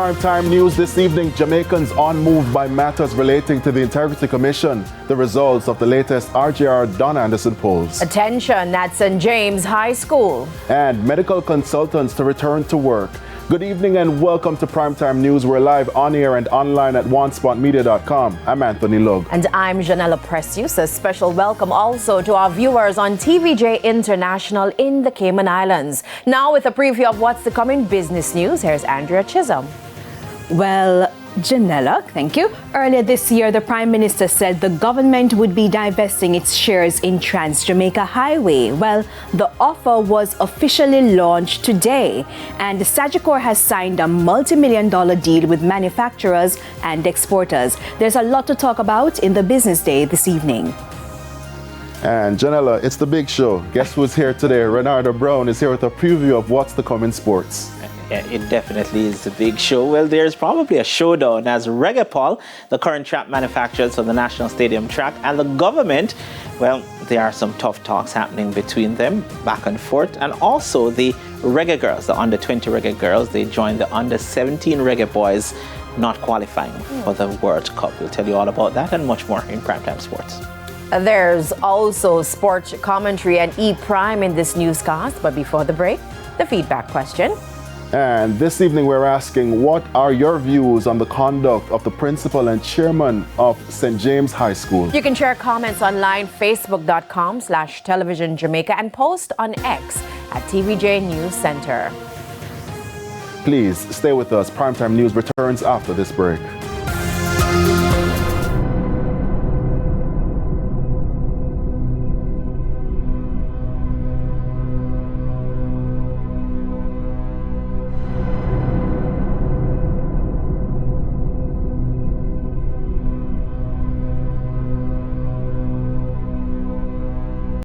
Primetime News this evening. Jamaicans unmoved by matters relating to the Integrity Commission. The results of the latest RJR Don Anderson polls. Attention at St. James High School. And medical consultants to return to work. Good evening and welcome to Primetime News. We're live on air and online at onespotmedia.com. I'm Anthony Lug. And I'm Janella Precious. A special welcome also to our viewers on TVJ International in the Cayman Islands. Now with a preview of what's to come in business news, here's Andrea Chisholm. Well, Janella, thank you. Earlier this year, the Prime Minister said the government would be divesting its shares in Trans-Jamaica Highway. Well, the offer was officially launched today, and Sagicor has signed a multi-million-dollar deal with manufacturers and exporters. There's a lot to talk about in the business day this evening. And Janella, it's the big show. Guess who's here today? Renardo Brown is here with a preview of what's to come in sports. Yeah, it definitely is the big show. Well, there's probably a showdown as Reggae, the current track manufacturers for the National Stadium track, and the government, well, there are some tough talks happening between them, back and forth. And also the Reggae girls, the under-20 Reggae girls, they joined the under-17 Reggae boys, not qualifying for the World Cup. We'll tell you all about that and much more in Primetime Sports. There's also sports commentary and E-Prime in this newscast. But before the break, the feedback question. And this evening we're asking, what are your views on the conduct of the principal and chairman of St. James High School? You can share comments online, facebook.com/televisionjamaica, and post on X at TVJ News Center. Please stay with us. Primetime News returns after this break.